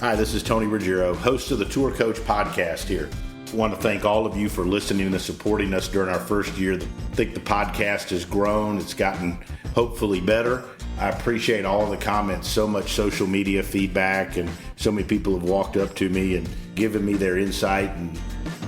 Hi, this is Tony Ruggiero, host of the Tour Coach podcast here. I want to thank all of you for listening and supporting us during our first year. I think the podcast has grown. It's gotten hopefully better. I appreciate all the comments, so much social media feedback, and so many people have walked up to me and given me their insight, and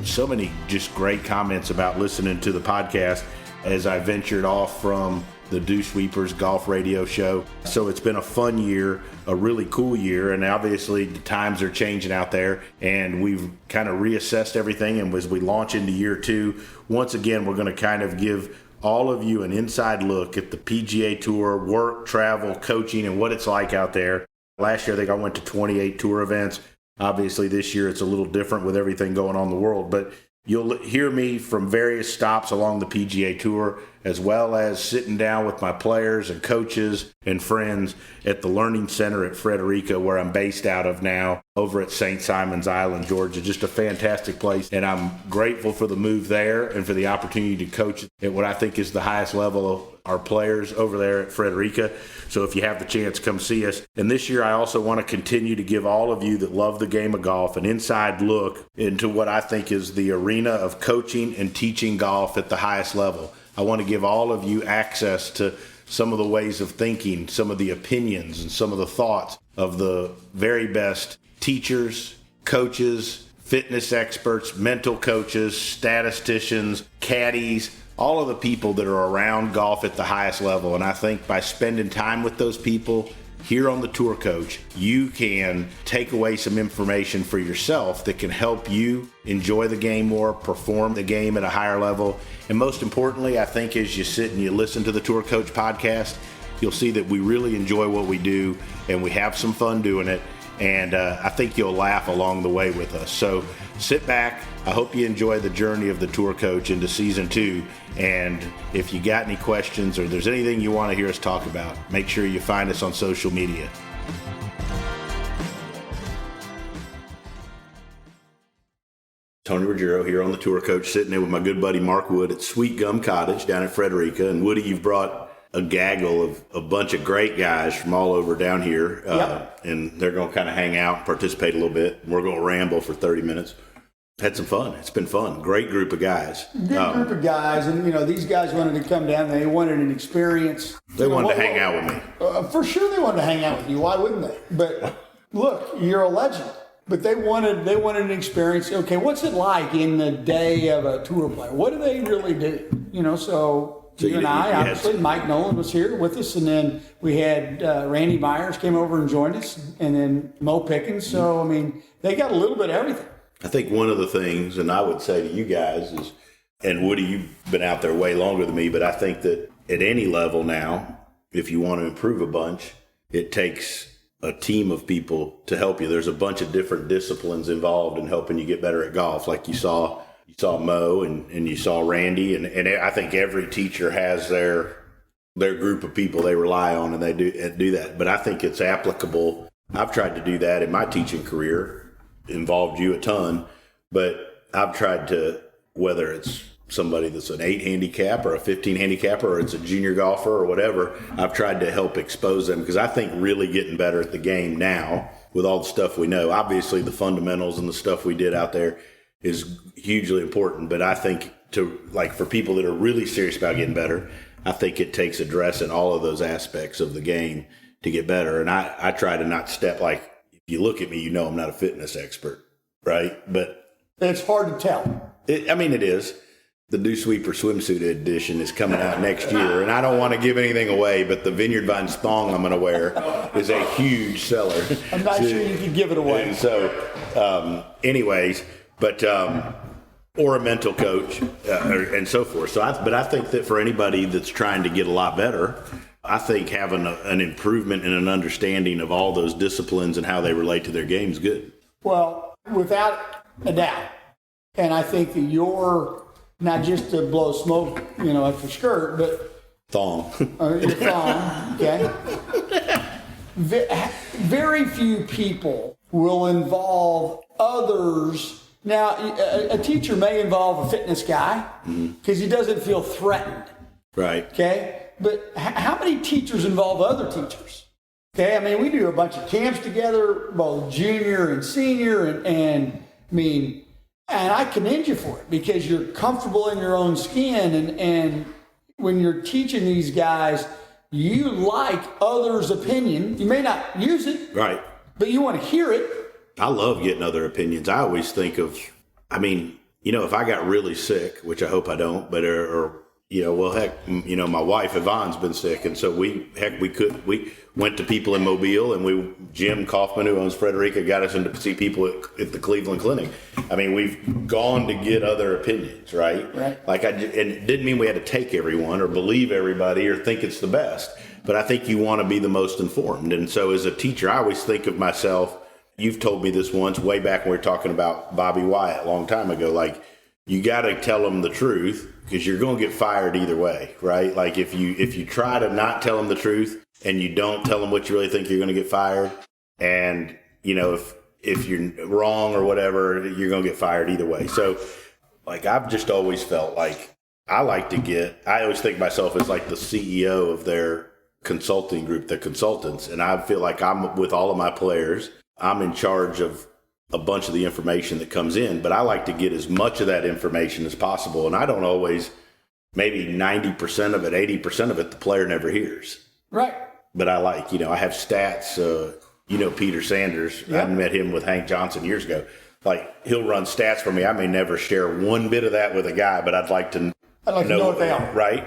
so many just great comments about listening to the podcast as I ventured off from the Dew Sweepers golf radio show. So it's been a fun year, a really cool year, and obviously the times are changing out there, and we've kind of reassessed everything. And as we launch into year two, once again, we're going to kind of give all of you an inside look at the PGA Tour, work, travel, coaching, and what it's like out there. Last year, I think I went to 28 tour events. Obviously, this year it's a little different with everything going on in the world, but you'll hear me from various stops along the PGA Tour, as well as sitting down with my players and coaches and friends at the Learning Center at Frederica, where I'm based out of now, over at St. Simon's Island, Georgia. Just a fantastic place, and I'm grateful for the move there and for the opportunity to coach at what I think is the highest level of our players over there at Frederica. So if you have the chance, come see us. And this year, I also want to continue to give all of you that love the game of golf an inside look into what I think is the arena of coaching and teaching golf at the highest level. I want to give all of you access to some of the ways of thinking, some of the opinions, and some of the thoughts of the very best teachers, coaches, fitness experts, mental coaches, statisticians, caddies, all of the people that are around golf at the highest level. And I think by spending time with those people here on the Tour Coach, you can take away some information for yourself that can help you enjoy the game more, perform the game at a higher level. And most importantly, I think as you sit and you listen to the Tour Coach podcast, you'll see that we really enjoy what we do and we have some fun doing it. And I think you'll laugh along the way with us. So sit back. I hope you enjoy the journey of the Tour Coach into season 2. And if you got any questions or there's anything you want to hear us talk about, make sure you find us on social media. Tony Ruggiero here on the Tour Coach, sitting there with my good buddy Mark Wood at Sweet Gum Cottage down at Frederica. And Woody, you've brought a gaggle of a bunch of great guys from all over down here. Yep. And they're going to kind of hang out and participate a little bit. We're going to ramble for 30 minutes. Had some fun. It's been fun. Great group of guys. Good group of guys. And, these guys wanted to come down. They wanted an experience. They wanted to hang out with me. For sure they wanted to hang out with you. Why wouldn't they? But look, you're a legend. But they wanted an experience. Okay, what's it like in the day of a tour player? What do they really do? So you and I, obviously, Mike Nolan was here with us, and then we had Randy Myers came over and joined us, and then Mo Pickens. So, they got a little bit of everything. I think one of the things, and I would say to you guys is, and Woody, you've been out there way longer than me, but I think that at any level now, if you want to improve a bunch, it takes a team of people to help you. There's a bunch of different disciplines involved in helping you get better at golf, like you saw Mo and you saw Randy, and I think every teacher has their group of people they rely on, and they do that. But I think it's applicable. I've tried to do that in my teaching career. Involved you a ton, but I've tried to, whether it's somebody that's an 8 handicap or a 15 handicap or it's a junior golfer or whatever, I've tried to help expose them, because I think really getting better at the game now with all the stuff we know, obviously the fundamentals and the stuff we did out there is hugely important. But I think for people that are really serious about getting better, I think it takes addressing all of those aspects of the game to get better. And I try to not step if you look at me, I'm not a fitness expert, right? But it's hard to tell. It is. The Dew Sweeper swimsuit edition is coming out next year, and I don't want to give anything away, but the Vineyard Vines thong I'm going to wear is a huge seller. I'm not sure you can give it away. And so, anyways, but or a mental coach and so forth. But I think that for anybody that's trying to get a lot better, I think having an improvement and an understanding of all those disciplines and how they relate to their game is good. Well, without a doubt. And I think that you're not just to blow smoke, up your skirt, but thong. Your thong, okay? Very few people will involve others. Now, a teacher may involve a fitness guy because he doesn't feel threatened. Right. Okay? But how many teachers involve other teachers? Okay, I mean, we do a bunch of camps together, both junior and senior, and I mean, and I commend you for it because you're comfortable in your own skin, and when you're teaching these guys, you like others' opinion. You may not use it, right, but you want to hear it. I love getting other opinions. I always think of, I mean, if I got really sick, which I hope I don't, but well, heck, my wife Yvonne's been sick, and so we went to people in Mobile, and Jim Kaufman, who owns Frederica, got us in to see people at the Cleveland Clinic. I mean, we've gone to get other opinions, right? Right. And it didn't mean we had to take everyone or believe everybody or think it's the best, but I think you want to be the most informed. And so as a teacher, I always think of myself. You've told me this once, way back when we were talking about Bobby Wyatt a long time ago. Like, you got to tell them the truth because you're going to get fired either way, right? Like, if you try to not tell them the truth and you don't tell them what you really think, you're going to get fired. And if you're wrong or whatever, you're going to get fired either way. So, like, I've just always felt like I always think of myself as like the CEO of their consulting group, the consultants, and I feel like I'm with all of my players. I'm in charge of a bunch of the information that comes in, but I like to get as much of that information as possible. And I don't always, maybe 90% of it, 80% of it, the player never hears. Right. But I I have stats, Peter Sanders. Yep. I met him with Hank Johnson years ago. Like, he'll run stats for me. I may never share one bit of that with a guy, but I'd like to know what they are. Right.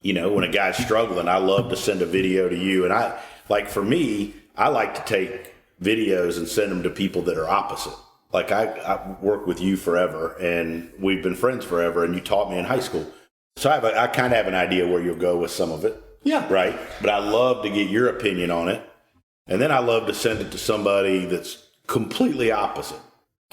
When a guy's struggling, I love to send a video to you. And for me, I like to take videos and send them to people that are opposite. Like, I worked with you forever, and we've been friends forever, and you taught me in high school. So I kind of have an idea where you'll go with some of it. Yeah. Right? But I love to get your opinion on it. And then I love to send it to somebody that's completely opposite.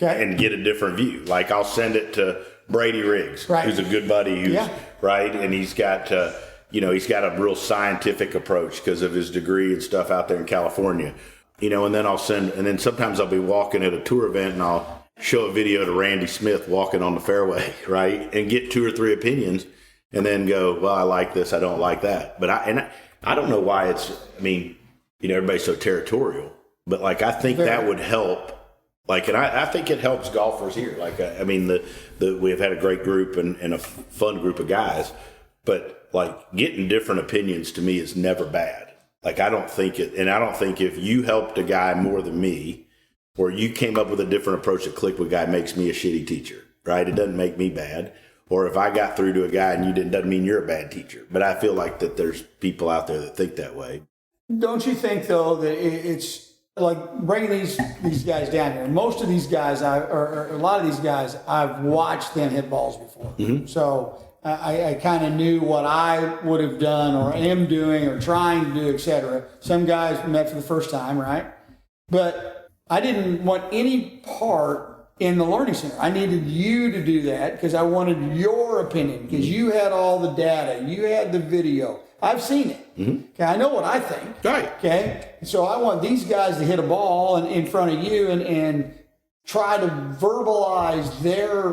Okay. And get a different view. Like, I'll send it to Brady Riggs, right, who's a good buddy, right, and he's got a real scientific approach because of his degree and stuff out there in California. And then sometimes I'll be walking at a tour event and I'll show a video to Randy Smith walking on the fairway, right, and get 2 or 3 opinions, and then go, well, I like this, I don't like that. But I don't know why everybody's so territorial, but like, I think that would help. Like, and I think it helps golfers here. Like, we've had a great group and a fun group of guys, but like, getting different opinions to me is never bad. Like, I don't think if you helped a guy more than me, or you came up with a different approach that clicked with a guy, makes me a shitty teacher, right? It doesn't make me bad. Or if I got through to a guy and you didn't, doesn't mean you're a bad teacher. But I feel like that there's people out there that think that way. Don't you think, though, that it's like bringing these guys down here? Most of these guys, or a lot of these guys, I've watched them hit balls before. Mm-hmm. So I kind of knew what I would have done or am doing or trying to do, etc. Some guys met for the first time, right? But I didn't want any part in the Learning Center. I needed you to do that because I wanted your opinion, because you had all the data, you had the video. I've seen it. Mm-hmm. Okay, I know what I think. Right. Okay, so I want these guys to hit a ball in front of you and try to verbalize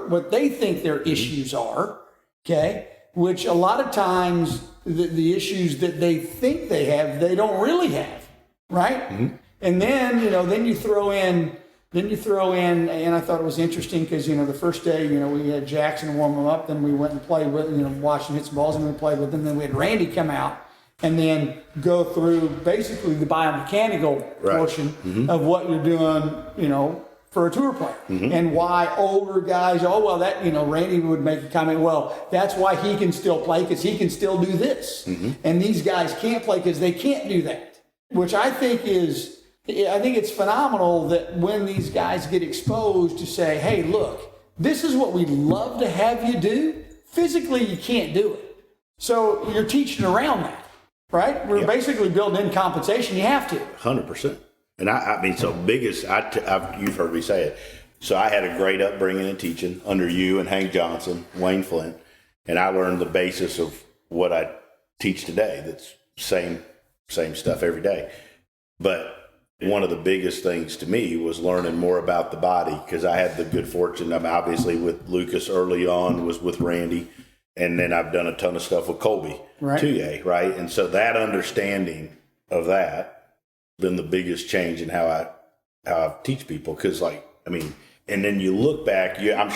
what they think their issues are. Okay, which a lot of times the issues that they think they have, they don't really have, right? Mm-hmm. And then then you throw in, and I thought it was interesting because the first day we had Jackson warm them up, then we went and played with watched him hit some balls, and we played with them. Then we had Randy come out and then go through basically the biomechanical portion mm-hmm. of what you're doing, for a tour player, mm-hmm. and why older guys, Randy would make a comment, well, that's why he can still play, because he can still do this. Mm-hmm. And these guys can't play because they can't do that, which I think it's phenomenal that when these guys get exposed to say, hey, look, this is what we'd love to have you do. Physically, you can't do it. So you're teaching around that, right? We're basically building in compensation. You have to. 100%. And you've heard me say it. So I had a great upbringing in teaching under you and Hank Johnson, Wayne Flint, and I learned the basis of what I teach today. That's same stuff every day. But one of the biggest things to me was learning more about the body, because I had the good fortune. I'm obviously with Lucas early on, was with Randy, and then I've done a ton of stuff with Colby, right? And so that understanding of that been the biggest change in how I teach people. Because, like, I mean, and then you look back, I'm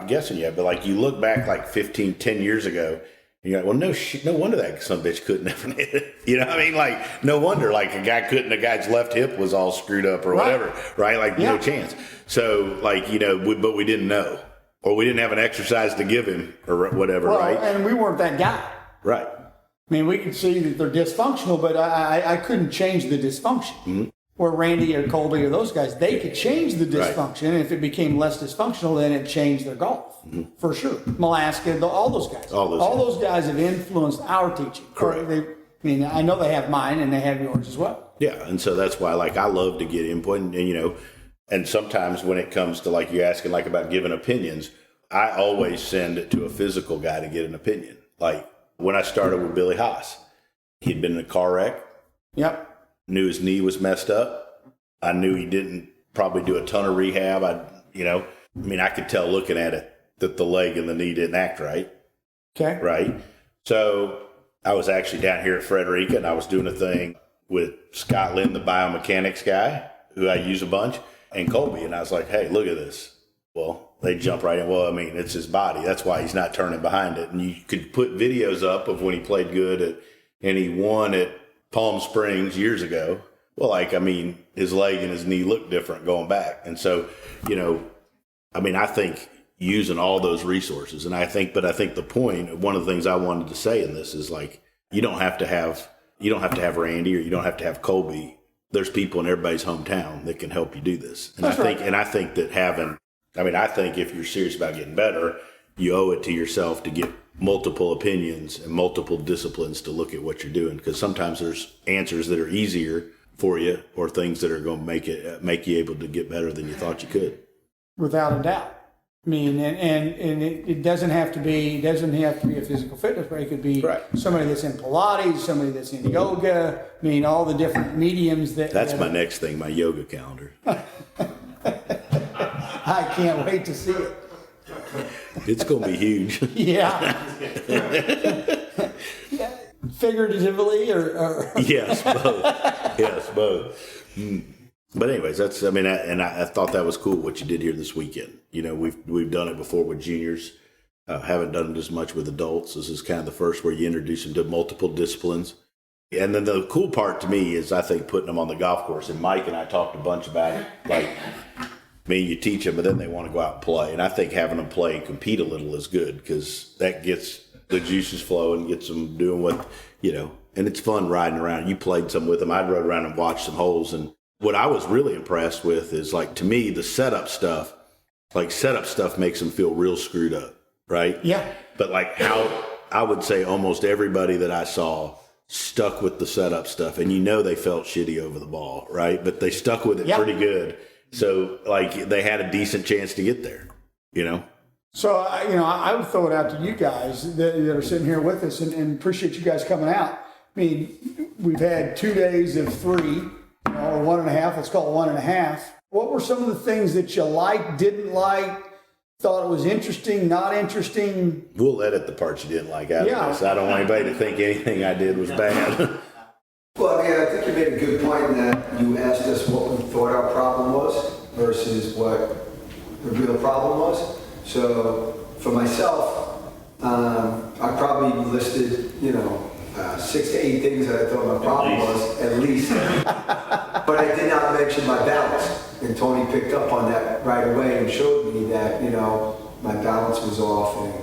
guessing you have, but like you look back like 15, 10 years ago, and you're like, well, no wonder that some bitch couldn't have hit it. You know what I mean? Like, no wonder, like a guy's left hip was all screwed up or whatever, right? Like, no chance. So, like, but we didn't know, or we didn't have an exercise to give him or whatever, right? And we weren't that guy. Right. I mean, we could see that they're dysfunctional, but I couldn't change the dysfunction. Mm-hmm. Where Randy or Colby or those guys, they could change the dysfunction. And if it became less dysfunctional, then it changed their golf, for sure. Malaska, all those guys. All those guys have influenced our teaching. Correct. I know they have mine and they have yours as well. Yeah, and so that's why, like, I love to get input. And sometimes when it comes to, like, you're asking, like, about giving opinions, I always send it to a physical guy to get an opinion. Like, when I started with Billy Haas, he'd been in a car wreck. Yep. Knew his knee was messed up. I knew he didn't probably do a ton of rehab. I could tell looking at it that the leg and the knee didn't act right. Okay. Right. So I was actually down here at Frederica, and I was doing a thing with Scott Lynn, the biomechanics guy, who I use a bunch, and Colby. And I was like, hey, look at this. Well, they jump right in. Well, I mean, it's his body. That's why he's not turning behind it. And you could put videos up of when he played good and he won at Palm Springs years ago. Well, his leg and his knee look different going back. And so, I think using all those resources, I think the point, one of the things I wanted to say in this is, like, you don't have to have Randy, or you don't have to have Colby. There's people in everybody's hometown that can help you do this. And I think if you're serious about getting better, you owe it to yourself to get multiple opinions and multiple disciplines to look at what you're doing, because sometimes there's answers that are easier for you, or things that are going to make you able to get better than you thought you could. Without a doubt. I mean, and it doesn't have to be a physical fitness, but it could be somebody that's in Pilates, somebody that's in yoga. I mean, all the different mediums That's my next thing, my yoga calendar. I can't wait to see it. It's going to be huge. Yeah. Figuratively or Yes, both. But anyways, I thought that was cool what you did here this weekend. We've done it before with juniors. Haven't done it as much with adults. This is kind of the first where you introduce them to multiple disciplines. And then the cool part to me is, I think, putting them on the golf course. And Mike and I talked a bunch about it. Like, you teach them, but then they want to go out and play. And I think having them play and compete a little is good, because that gets the juices flowing, gets them doing what, and it's fun riding around. You played some with them. I rode around and watched some holes. And what I was really impressed with is, like, to me, the setup stuff makes them feel real screwed up, right? Yeah. But, like, how I would say almost everybody that I saw stuck with the setup stuff. And they felt shitty over the ball, right? But they stuck with it pretty good. So, like, they had a decent chance to get there, So, I would throw it out to you guys that are sitting here with us, and appreciate you guys coming out. I mean, we've had 2 days of 3, or 1.5, let's call it 1.5. What were some of the things that you liked, didn't like, thought it was interesting, not interesting? We'll edit the parts you didn't like out of this. I don't want anybody to think anything I did was bad. Well, I think you made a good point in that you asked us what we thought our problem was versus what the real problem was. So for myself, I probably listed, 6 to 8 things that I thought my problem was, at least. But I did not mention my balance. And Tony picked up on that right away and showed me that, my balance was off, and,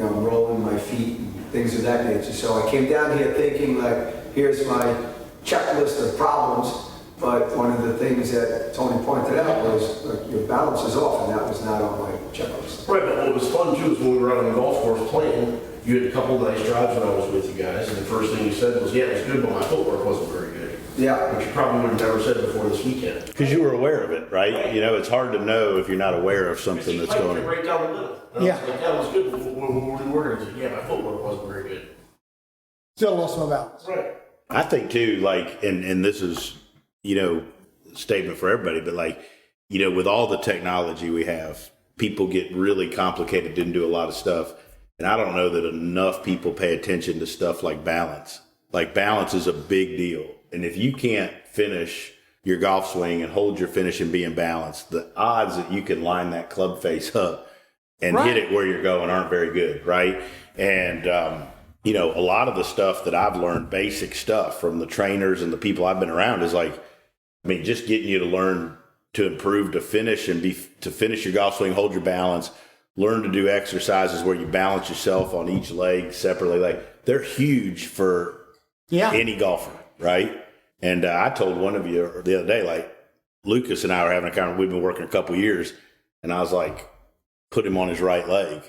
I'm rolling my feet and things of that nature. So I came down here thinking, like, here's my checklist of problems, but one of the things that Tony pointed out was, like, your balance is off, and that was not on my checklist. Right, but what was fun too is when we were out on the golf course playing, you had a couple of nice drives when I was with you guys, and the first thing you said was, yeah, it was good, but my footwork wasn't very good. Yeah. Which you probably would have never said before this weekend. Because you were aware of it, right? It's hard to know if you're not aware of something that's going on. Right down the middle. And Yeah. I was like, that was good, but what were we working? Yeah, my footwork wasn't very good. Still lost my balance. Right. I think too, like, and this is, statement for everybody, but, like, with all the technology we have, people get really complicated, didn't do a lot of stuff. And I don't know that enough people pay attention to stuff like balance. Like, balance is a big deal. And if you can't finish your golf swing and hold your finish and be in balance, the odds that you can line that club face up and hit it where you're going aren't very good, right? And, you know, a lot of the stuff that I've learned, basic stuff from the trainers and the people I've been around is like, I mean, just getting you to learn to improve, to finish to finish your golf swing, hold your balance, learn to do exercises where you balance yourself on each leg separately. Like, they're huge for any golfer, right? And I told one of you the other day, like, Lucas and I were having a conversation. We've been working a couple years, and I was like, put him on his right leg,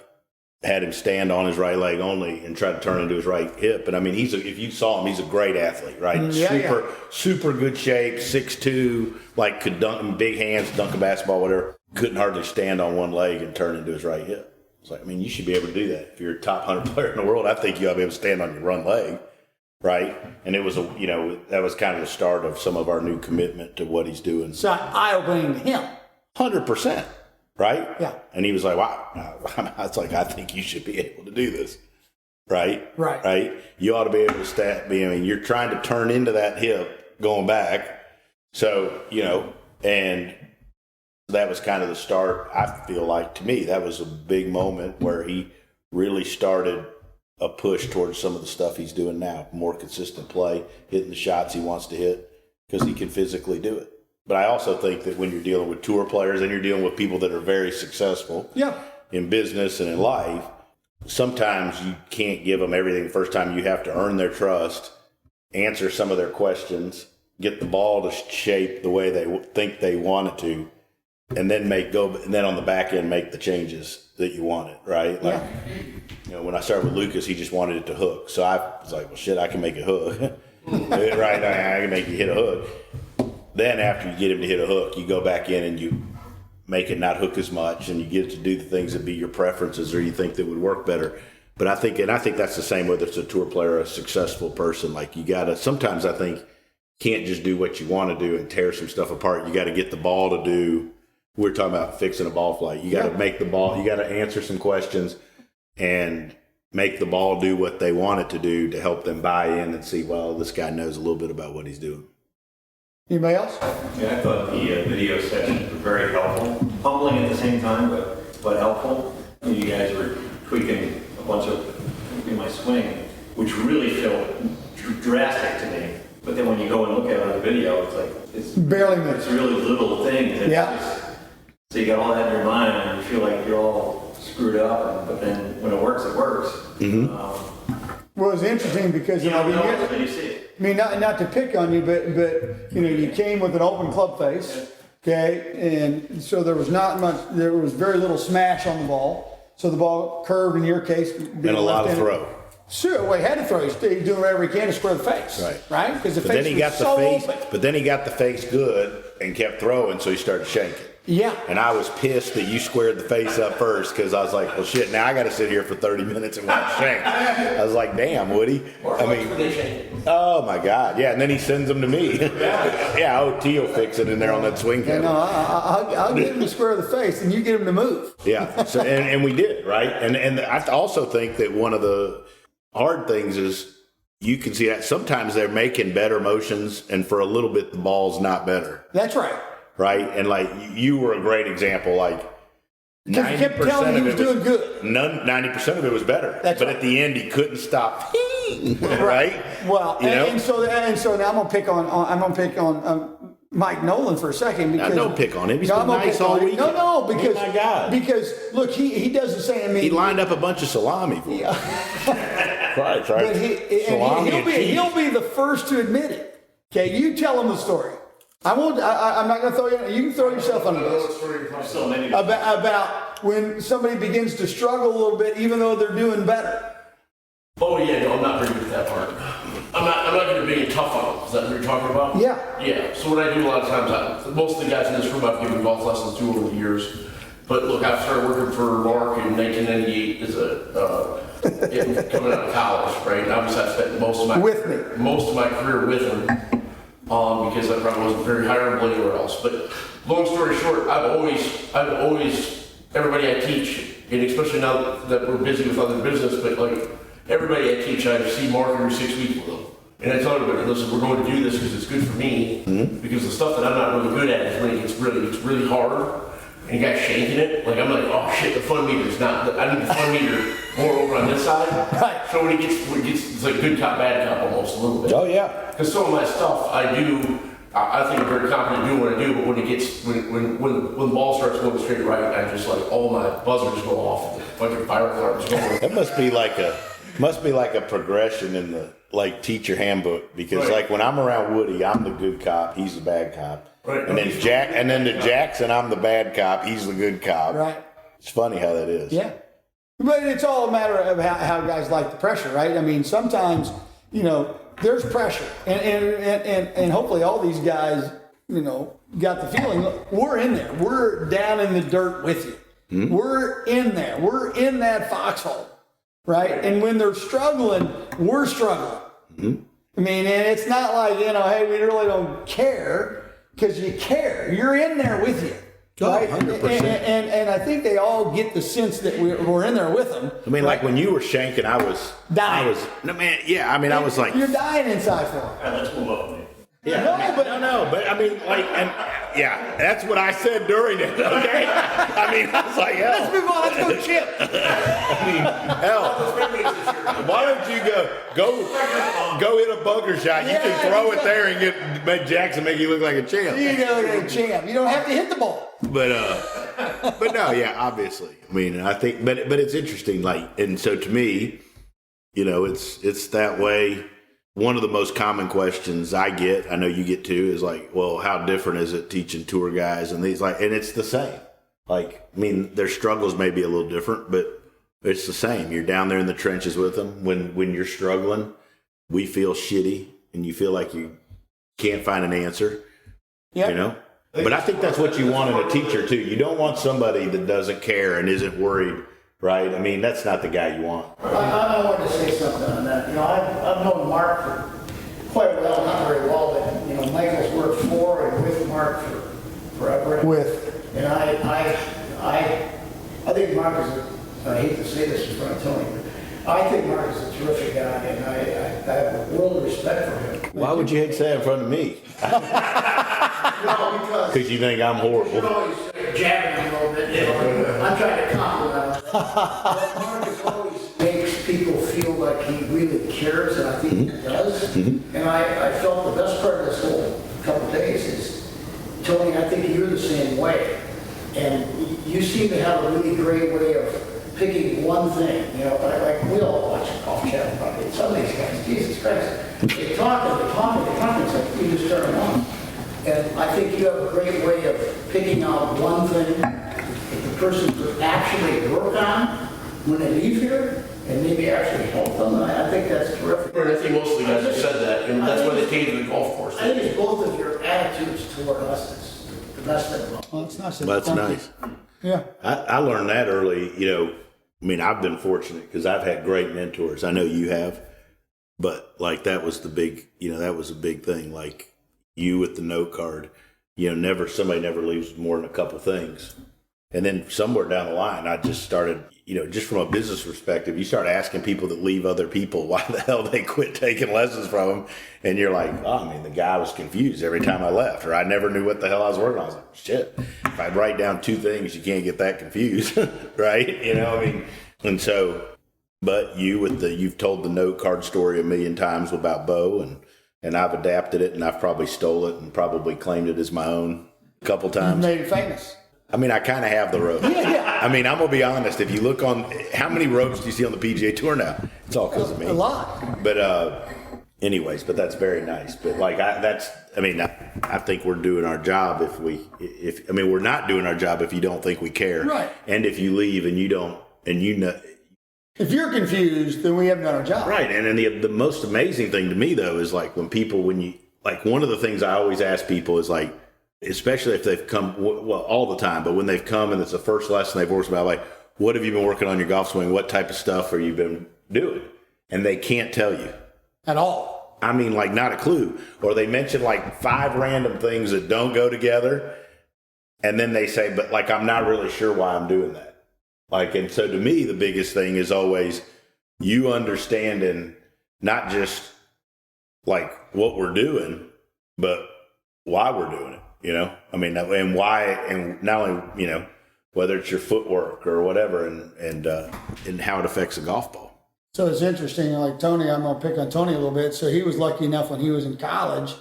had him stand on his right leg only, and try to turn into his right hip. And I mean, if you saw him, he's a great athlete, right? Super good shape, 6'2", like could dunk, big hands, dunk a basketball, whatever. Couldn't hardly stand on one leg and turn into his right hip. It's like, I mean, you should be able to do that. If you're a top 100 player in the world, I think you ought to be able to stand on your run leg. Right. And it was, that was kind of the start of some of our new commitment to what he's doing. So eye-opening to him. 100%. Right. Yeah. And he was like, wow. It's like, I think you should be able to do this. Right. Right. You ought to be able to you're trying to turn into that hip going back. So, and that was kind of the start. I feel like, to me, that was a big moment where he really started a push towards some of the stuff he's doing now, more consistent play, hitting the shots he wants to hit because he can physically do it. But I also think that when you're dealing with tour players and you're dealing with people that are very successful in business and in life, sometimes you can't give them everything the first time. You have to earn their trust, answer some of their questions, get the ball to shape the way they think they want it to, and then and then on the back end make the changes that you want it, right? Like, when I started with Lucas, he just wanted it to hook. So I was like, well, shit, I can make it hook. Right? I can make you hit a hook. Then after you get him to hit a hook, you go back in and you make it not hook as much, and you get it to do the things that be your preferences or you think that would work better. But I think that's the same whether it's a tour player or a successful person. Like, sometimes I think can't just do what you want to do and tear some stuff apart. You got to get the ball to do. We're talking about fixing a ball flight. You got to make the ball. You got to answer some questions and make the ball do what they want it to do to help them buy in and see, well, this guy knows a little bit about what he's doing. Anybody else? Yeah, I thought the video sessions were very helpful. Humbling at the same time, but helpful. You guys were tweaking a bunch of in my swing, which really felt drastic to me. But then when you go and look at it on the video, it's like it's barely moves. It's really little things. So you got all that in your mind, and you feel like you're all screwed up. But then when it works, it works. Mm-hmm. Well, it's interesting because you see it. I mean, not to pick on you, but you came with an open club face, okay, and so there was very little smash on the ball. So the ball curved in your case, and a lot of throw. Sure, well, he had to throw. He's doing whatever he can to square the face, right? Because the face was so open. But then he got the face good and kept throwing, so he started shanking. Yeah. And I was pissed that you squared the face up first because I was like, well, shit, now I got to sit here for 30 minutes and watch shank. I was like, damn, Woody. Oh, my God. Yeah, and then he sends them to me. OT will fix it in there on that swing camera. I'll get him to square the face, and you get him to move. Yeah, so, and we did, right? And I also think that one of the hard things is you can see that sometimes they're making better motions, and for a little bit the ball's not better. That's right. Right? And like you were a great example. Like 90% he kept telling me he was doing good. 90% of it was better. That's but right. At the end he couldn't stop. Right? Well, and so now I'm gonna pick on Mike Nolan for a second because don't pick on him. He's been nice all week. No, because oh my God. Because look, he does the same. I mean, he lined up a bunch of salami for you. Right. But he'll be the first to admit it. Okay, you tell him the story. I'm not going to throw you. You can throw yourself under this. About when somebody begins to struggle a little bit, even though they're doing better. Oh yeah, no, I'm not very good at that part. I'm not going to be tough on them. Is that what you're talking about? Yeah. Yeah. So what I do a lot of times, most of the guys in this room I've given golf lessons to over the years. But look, I started working for Mark in 1998 as coming out of college, right? And obviously I spent most of my career with him. Because I probably wasn't very hireable anywhere else. But long story short, I've always, everybody I teach, and especially now that we're busy with other business, but like everybody I teach, I see Mark every 6 weeks with them. And I told everybody, listen, we're going to do this because it's good for me. Because the stuff that I'm not really good at is when it's really hard. And you guys shaking it, like I'm like, oh shit, the fun meter's not. I need the fun meter more over on this side. Right. So when it gets, it's like good cop, bad cop almost a little bit. Oh yeah. Because some of my stuff I do, I think I'm very confident doing what I do. But when it gets, when the ball starts going straight right, I just like all my buzzers go off, and the fucking fire alarms go off. That must be like a progression in the like teacher handbook, because Right. like when I'm around Woody, I'm the good cop, he's the bad cop. Right. And then to Jackson, I'm the bad cop, he's the good cop. Right. It's funny how that is. Yeah. But it's all a matter of how guys like the pressure, right? I mean, sometimes, there's pressure. And hopefully all these guys, got the feeling, look, we're in there. We're down in the dirt with you. Mm-hmm. We're in there. We're in that foxhole, right? And when they're struggling, we're struggling. Mm-hmm. I mean, and it's not like, hey, we really don't care, because you care. You're in there with you. Right? 100%. And I think they all get the sense that we're in there with them. I mean, like when you were shanking, I was dying. I was like, you're dying inside for them. All right, let's move on. Man. yeah, but I mean, like, and yeah, that's what I said during it. Okay, I mean, I was like, hell, Let's move on. Let's go chip. I mean, hell, why don't you go hit a bunker shot? You can throw it there and make Jackson make you look like a champ. You go like a champ. You don't have to hit the ball. But no, yeah, obviously. I mean, I think, but it's interesting. Like, and so to me, it's that way. One of the most common questions I get, I know you get too, is like, well, how different is it teaching tour guys? And these and it's the same. Like, I mean, their struggles may be a little different, but it's the same. You're down there in the trenches with them. When you're struggling, we feel shitty and you feel like you can't find an answer, But I think that's what you want in a teacher too. You don't want somebody that doesn't care and isn't worried, right? I mean, that's not the guy you want. I wanted to say something on that. I've known Mark for quite well, not very well, but Michael's worked for and with Mark for forever. And I think Mark is I hate to say this in front of Tony, but I think Mark is a terrific guy, and I have a world of respect for him. Why would you hate to say that in front of me? Because you think I'm horrible. You're always jabbing a little bit. I'm trying to compliment him. But Mark always makes people feel like he really cares, and I think he does. Mm-hmm. And I felt the best part of this whole couple of days is, Tony, I think you're the same way. And you seem to have a really great way of picking one thing, like we all watch a golf channel probably. Some of these guys, Jesus Christ, they talk, it's like you just turn them on. And I think you have a great way of picking out one thing that the person could actually work on when they leave here and maybe actually help them. And I think that's terrific. I think most of the guys have said that, and that's why they came to the golf course. I think it's both of your attitudes toward us that's the best thing about it. Well, it's nice. That's nice. Yeah. I learned that early, I mean, I've been fortunate because I've had great mentors. I know you have, but like that was the big, that was a big thing. Like you with the note card, somebody never leaves more than a couple things. And then somewhere down the line, I just started, just from a business perspective, you start asking people that leave other people why the hell they quit taking lessons from them. And you're like, the guy was confused every time I left, or I never knew what the hell I was working on. I was like, shit, if I write down two things, you can't get that confused, right? And so, but you've told the note card story a million times about Bo, and I've adapted it, and I've probably stole it and probably claimed it as my own a couple times. You made it famous. I mean, I kind of have the rope. Yeah. I mean, I'm going to be honest. If you look on, how many ropes do you see on the PGA Tour now? It's all because of me. A lot. But anyways, but that's very nice. But like, I think we're doing our job we're not doing our job if you don't think we care. Right. And if you leave and you don't, if you're confused, then we haven't done our job. Right. And then the most amazing thing to me though is like one of the things I always ask people is like, especially if they've come, well, all the time, but when they've come and it's the first lesson they've worked about, like, what have you been working on your golf swing? What type of stuff have you been doing? And they can't tell you. At all. I mean, like, not a clue. Or they mention like 5 random things that don't go together. And then they say, but like, I'm not really sure why I'm doing that. Like, and so to me, the biggest thing is always you understanding not just like what we're doing, but why we're doing it, I mean, and why, and not only, whether it's your footwork or whatever, and how it affects a golf ball. So it's interesting, like Tony, I'm going to pick on Tony a little bit. So he was lucky enough when he was in college,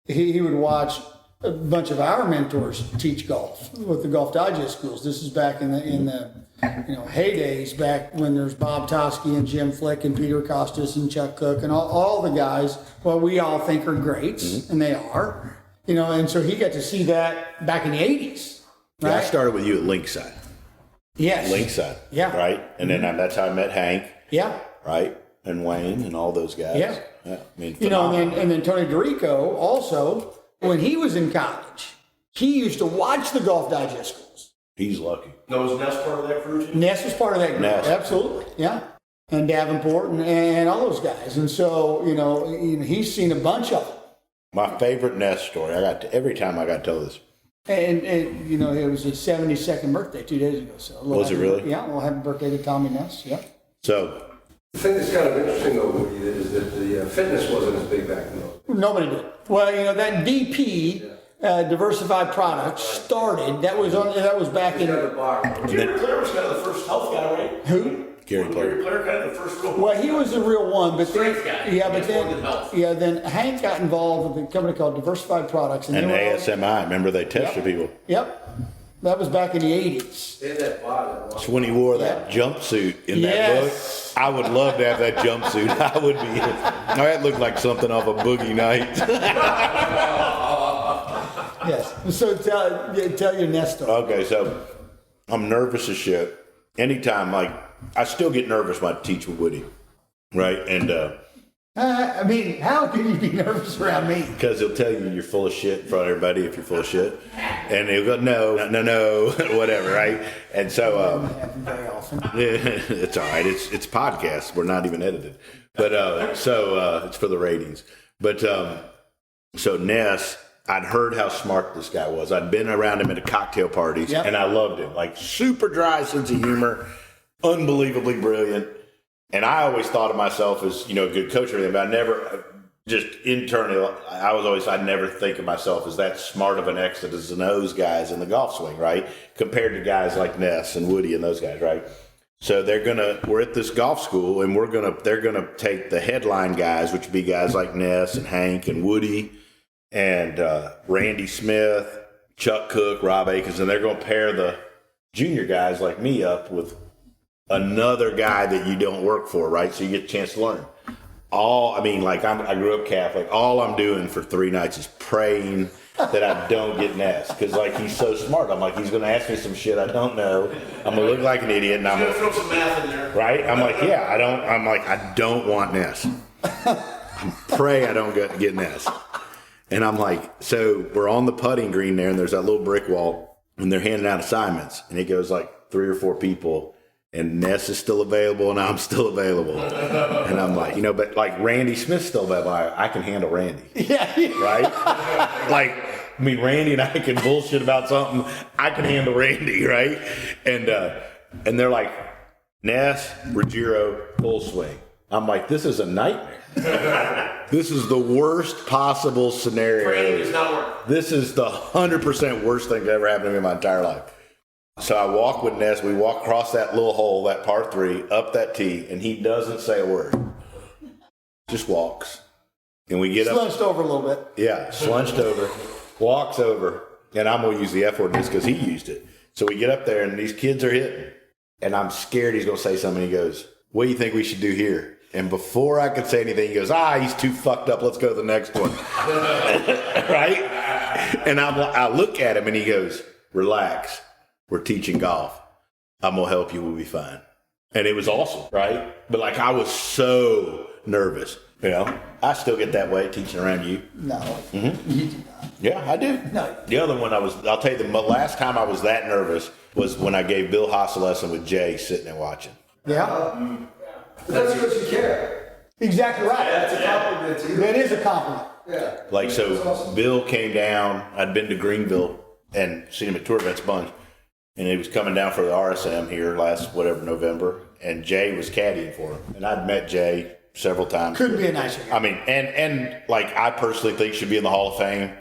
he would watch a bunch of our mentors teach golf with the Golf Digest schools. This is back in the heydays, back when there's Bob Toski and Jim Flick and Peter Costas and Chuck Cook and all the guys, well, we all think are greats, and they are, and so he got to see that back in the 80s. Right? Yeah, I started with you at Linkside. Yes. Linkside. Yeah. Right? And then that's how I met Hank. Yeah. Right? And Wayne and all those guys. Yeah. I mean, and then Tony DeRico also, when he was in college, he used to watch the Golf Digest schools. He's lucky. Now, was Ness part of that crew too? Ness was part of that group. Ness. Absolutely. Yeah. And Davenport and all those guys. And so, he's seen a bunch of them. My favorite Ness story, every time I got to tell this. And it was his 72nd birthday 2 days ago. So Was it really? Yeah. Well, happy birthday to Tommy Ness. Yeah. So, The thing that's kind of interesting though, Woody, is that the fitness wasn't as big back then. Nobody did. Well, that DP, Diversified Products, started. That was back in. Gary Player was kind of the first health guy, right? Who? Gary Player. Gary Player, kind of the first real. Well, he was the real one, but Strength guy. Yeah, but He's more than health. then Hank got involved with a company called Diversified Products, And they were all- ASMI, remember they tested people. Yep, that was back in the 80s. They had that bottom. It's when he wore that jumpsuit in that Yes. book. I would love to have that jumpsuit. I would be. That looked like something off a Boogie Nights. Yes. So tell your Nest story. Okay, so I'm nervous as shit. Anytime, I still get nervous when I teach with Woody, right? And I mean, how can you be nervous around me? because he'll tell you you're full of shit in front of everybody if you're full of shit, and he'll go no, whatever, right? And so Very often. it's all right. It's podcast. We're not even edited, but it's for the ratings. But so Ness, I'd heard how smart this guy was. I'd been around him at the cocktail parties, Yep. and I loved him. Super dry sense of humor, unbelievably brilliant. And I always thought of myself as, a good coach or anything, but I never, just internally, I'd never think of myself as that smart of an exit as those guys in the golf swing, right? Compared to guys like Ness and Woody and those guys, right? So we're at this golf school, and they're gonna take the headline guys, which would be guys like Ness and Hank and Woody and Randy Smith, Chuck Cook, Rob Akins, and they're going to pair the junior guys like me up with another guy that you don't work for, right? So you get a chance to learn. I grew up Catholic. All I'm doing for 3 nights is praying that I don't get Ness, because he's so smart. I'm like, he's going to ask me some shit I don't know. I'm going to look like an idiot, and I'm Gonna throw some math in there. right? I'm like, yeah, I don't want Ness. Pray I don't get Ness. And I'm like, so we're on the putting green there, and there's that little brick wall, and they're handing out assignments, and it goes 3 or 4 people, and Ness is still available, and I'm still available. And I'm like, but Randy Smith's still available. I can handle Randy. Yeah. Right? Randy and I can bullshit about something. I can handle Randy, right? And they're like, Ness, Ruggiero, full swing. I'm like, this is a nightmare. This is the worst possible scenario. Training does not work. This is the 100% worst thing that ever happened to me in my entire life. So I walk with Ness. We walk across that little hole, that par 3, up that tee, and he doesn't say a word. Just walks. And we get up. Slunched over a little bit. Yeah, slunched over, walks over, and I'm going to use the F word because he used it. So we get up there, and these kids are hitting. And I'm scared he's going to say something. He goes, what do you think we should do here? And before I could say anything, he goes, he's too fucked up. Let's go to the next one. Right? And I look at him, and he goes, relax. We're teaching golf. I'm going to help you. We'll be fine. And it was awesome, right? But I was so nervous. I still get that way teaching around you. No, you do not. Yeah, I do. No. The other one I'll tell you, the last time I was that nervous was when I gave Bill Haas a lesson with Jay sitting and watching. Yeah. But that's because you care. Exactly right. That's a compliment to you. That is a compliment. Yeah. So awesome. Bill came down. I'd been to Greenville and seen him at tour events a bunch. And he was coming down for the RSM here last November. And Jay was caddying for him. And I'd met Jay several times. Couldn't be a nicer guy. I mean, and like I personally think should be in the Hall of Fame.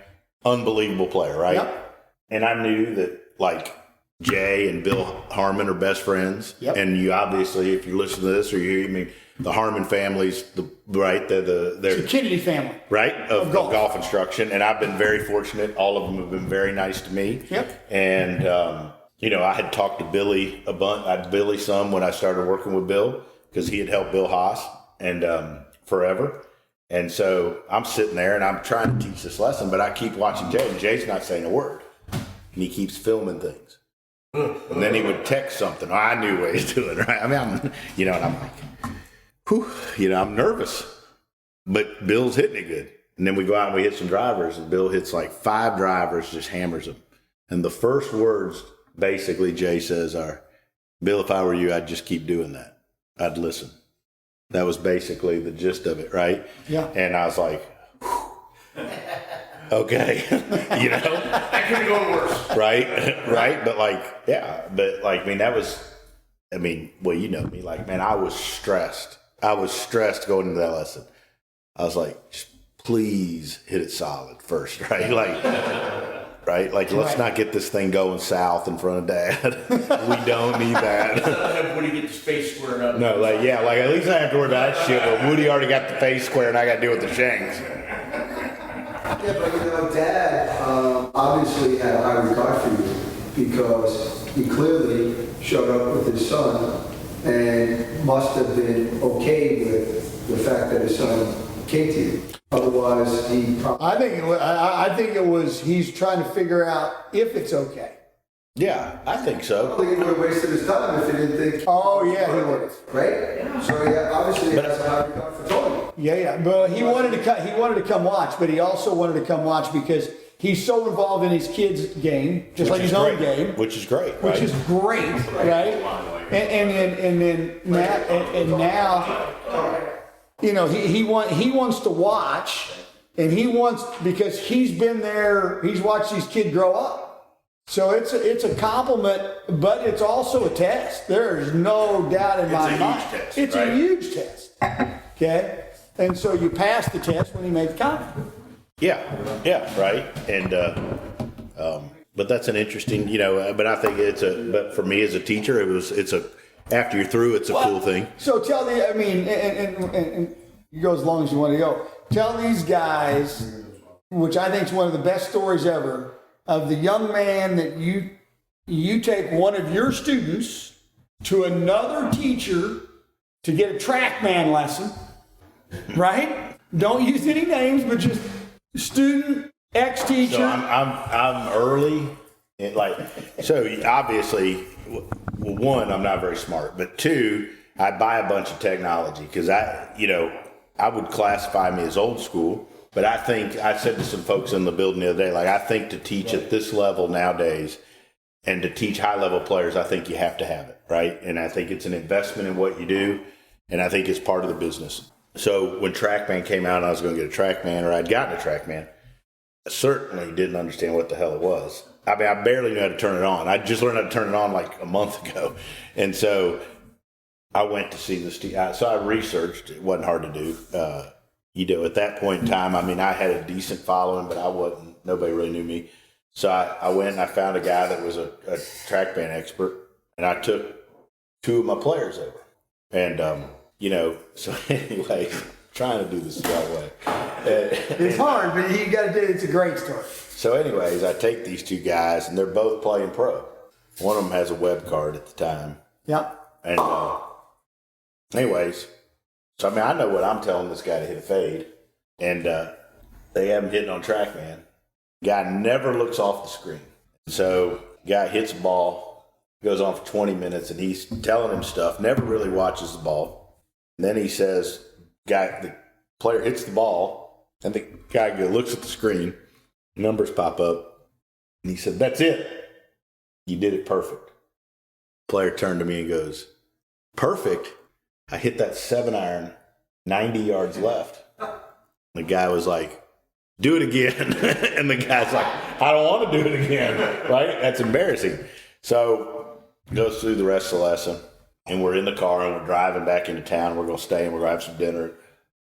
Unbelievable player, right? Yep. And I knew that like Jay and Bill Harmon are best friends. Yep. And you obviously, if you listen to this or you hear me, the Harmon family's they're It's the Kennedy family. right of golf. golf instruction, and I've been very fortunate. All of them have been very nice to me. Yep. And I had talked to Billy a bunch. I had Billy some when I started working with Bill because he had helped Bill Haas and forever. And so I'm sitting there and I'm trying to teach this lesson, but I keep watching Jay, and Jay's not saying a word, and he keeps filming things. And then he would text something. Oh, I knew what he's doing, right? I mean, and I'm like, whew, I'm nervous, but Bill's hitting it good. And then we go out and we hit some drivers, and Bill hits like 5 drivers, just hammers them. And the first words, basically, Jay says are, Bill, if I were you, I'd just keep doing that. I'd listen. That was basically the gist of it, right? Yeah. And I was like, okay, That could have gone worse. right. But well, you know me, like, man, I was stressed. Going into that lesson. I was like, just please hit it solid first, right? Let's not get this thing going south in front of Dad. We don't need that. Woody get his face squared up. No, at least I don't have to worry about that shit. But Woody already got the face square, and I got to deal with the shanks. Yeah, but Dad obviously had a high regard for you because he clearly showed up with his son and must have been okay with the fact that his son came to you. Otherwise, he probably... I think it was he's trying to figure out if it's okay. Yeah, I think I so. don't think he would have wasted his time if he didn't think... Oh, yeah, he would have. Right? So, yeah, obviously he has a high regard for Tony. Yeah. But he wanted to come watch, but he also wanted to come watch because he's so involved in his kids' game, just like his own game. Which is great, right? Which is great, right? And now, he wants to watch, and he wants, because he's been there, he's watched these kids grow up. So it's a compliment, but it's also a test. There is no doubt in my mind. It's a huge test. Okay? And so you pass the test when you make the compliment. Yeah, right. And but that's an interesting, but I think but for me as a teacher, after you're through, it's a cool thing. So tell and you go as long as you want to go. Tell these guys, which I think is one of the best stories ever, of the young man that you take one of your students to another teacher to get a TrackMan lesson, right? Don't use any names, but just student, ex-teacher. So I'm early, so obviously, one, I'm not very smart, but two, I buy a bunch of technology because I would classify me as old school. But I think, I said to some folks in the building the other day, I think to teach at this level nowadays and to teach high-level players, I think you have to have it, right? And I think it's an investment in what you do, and I think it's part of the business. So when TrackMan came out and I was going to get a TrackMan, or I'd gotten a TrackMan, I certainly didn't understand what the hell it was. I mean, I barely knew how to turn it on. I just learned how to turn it on like a month ago. And so I went to see this. So I researched. It wasn't hard to do. At that point in time, I mean, I had a decent following, but nobody really knew me. So I went and I found a guy that was a TrackMan expert, and I took 2 of my players over. And, so anyway, trying to do this the right way. It's hard, but you got to do it. It's a great story. So anyways, I take these 2 guys, and they're both playing pro. One of them has a web card at the time. Yeah. And anyways, so I mean, I know what I'm telling this guy to hit a fade, and they have him hitting on TrackMan. Guy never looks off the screen. So guy hits a ball, goes on for 20 minutes, and he's telling him stuff, never really watches the ball. And then he says, the player hits the ball, and the guy looks at the screen, numbers pop up, and he said, "That's it. You did it perfect." Player turned to me and goes, "Perfect? I hit that 7-iron 90 yards left." The guy was like, "Do it again." And the guy's like, "I don't want to do it again." Right? That's embarrassing. So goes through the rest of the lesson, and we're in the car and we're driving back into town. We're going to stay and we're going to have some dinner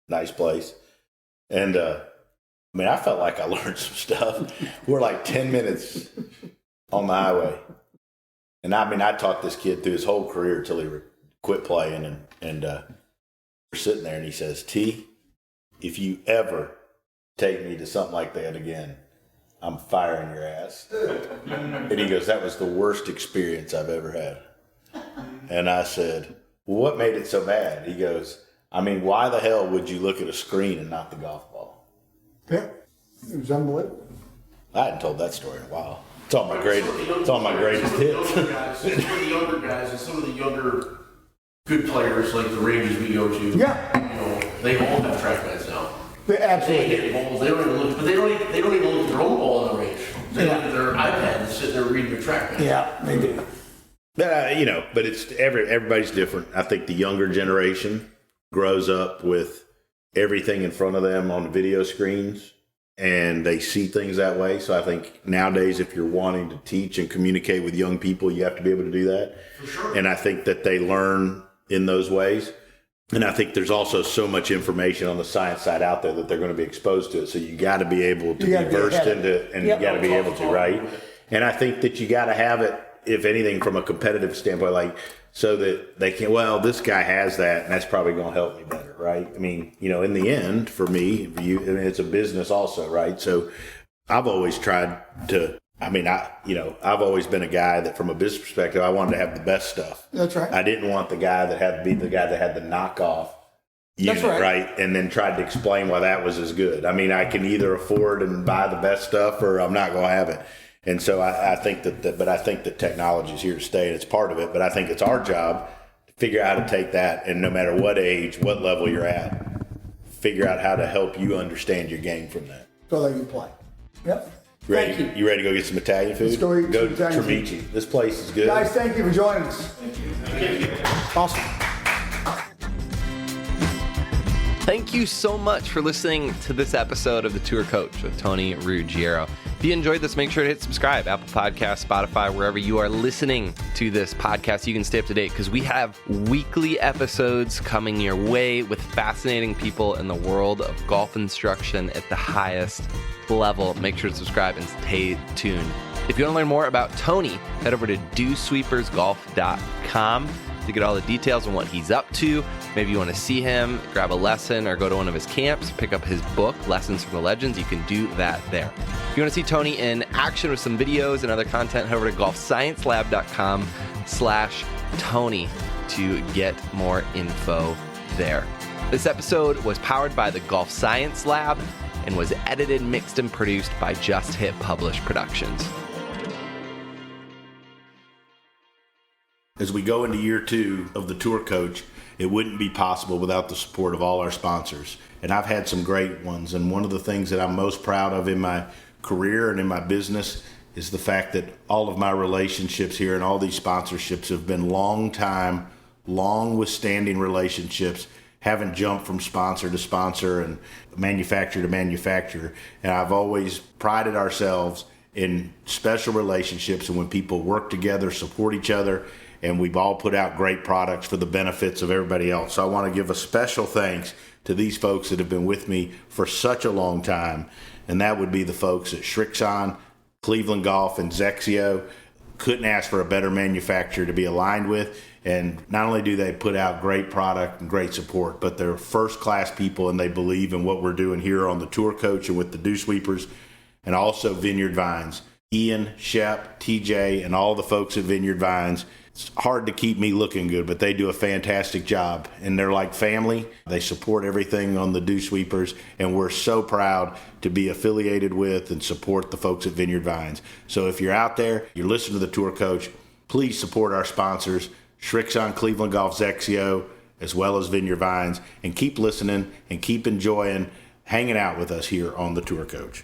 nice place. And, I felt like I learned some stuff. We're like 10 minutes on the highway. And I taught this kid through his whole career till he quit playing. And we're sitting there and he says, T, if you ever take me to something like that again, I'm firing your ass. And he goes, that was the worst experience I've ever had. And I said, well, what made it so bad? He goes, why the hell would you look at a screen and not the golf ball? Yeah, it was unbelievable. I hadn't told that story in a while. It's on my greatest hits. Some of the younger guys and some of the younger good players, like the ranges we go to, they all have trackpads now. They absolutely They hit balls. They don't even look, but they don't even look at their own ball in the range. They look at their iPad and sit there reading their trackpad. Yeah, they do. But it's everybody's different. I think the younger generation grows up with everything in front of them on the video screens, and they see things that way. So I think nowadays, if you're wanting to teach and communicate with young people, you have to be able to do that. For sure. And I think that they learn in those ways. And I think there's also so much information on the science side out there that they're going to be exposed to it. So you got to be able to be versed into, and you got to be able to, right? And I think that you got to have it, if anything, from a competitive standpoint, like so that they can, well, this guy has that, and that's probably going to help me better, right? In the end, for me, it's a business also, right? So I've always tried to, I've always been a guy that from a business perspective, I wanted to have the best stuff. That's right. I didn't want the guy that had to be the guy that had the knockoff unit, right? And then tried to explain why that was as good. I can either afford and buy the best stuff, or I'm not going to have it. And so I think but I think that technology is here to stay, and it's part of it. But I think it's our job to figure out how to take that, and no matter what age, what level you're at, figure out how to help you understand your game from that. So that you play. Yep. Thank you. You ready to go get some Italian food? Let's go eat some Italian food. Trimici. This place is good. Guys, thank you for joining us. Thank you. Awesome. Thank you so much for listening to this episode of The Tour Coach with Tony Ruggiero. If you enjoyed this, make sure to hit subscribe, Apple Podcasts, Spotify, wherever you are listening to this podcast. You can stay up to date because we have weekly episodes coming your way with fascinating people in the world of golf instruction at the highest level. Make sure to subscribe and stay tuned. If you want to learn more about Tony, head over to dewsweepersgolf.com to get all the details on what he's up to. Maybe you want to see him, grab a lesson, or go to one of his camps, pick up his book, Lessons from the Legends. You can do that there. If you want to see Tony in action with some videos and other content, head over to golfsciencelab.com/Tony to get more info there. This episode was powered by the Golf Science Lab and was edited, mixed, and produced by Just Hit Publish Productions. As we go into year 2 of the Tour Coach, it wouldn't be possible without the support of all our sponsors. And I've had some great ones. And one of the things that I'm most proud of in my career and in my business is the fact that all of my relationships here and all these sponsorships have been long withstanding relationships, haven't jumped from sponsor to sponsor and manufacturer to manufacturer. And I've always prided ourselves in special relationships and when people work together, support each other, and we've all put out great products for the benefits of everybody else. So I want to give a special thanks to these folks that have been with me for such a long time, and that would be the folks at Shrixon, Cleveland Golf, and Zexio. Couldn't ask for a better manufacturer to be aligned with, and not only do they put out great product and great support, but they're first-class people, and they believe in what we're doing here on the Tour Coach and with the Dew Sweepers, and also Vineyard Vines. Ian, Shep, TJ, and all the folks at Vineyard Vines. It's hard to keep me looking good, but they do a fantastic job. And they're like family. They support everything on the Dew Sweepers, and we're so proud to be affiliated with and support the folks at Vineyard Vines. So if you're out there, you're listening to the Tour Coach, please support our sponsors, Shrixon, Cleveland Golf, Zexio, as well as Vineyard Vines, and keep listening and keep enjoying hanging out with us here on the Tour Coach.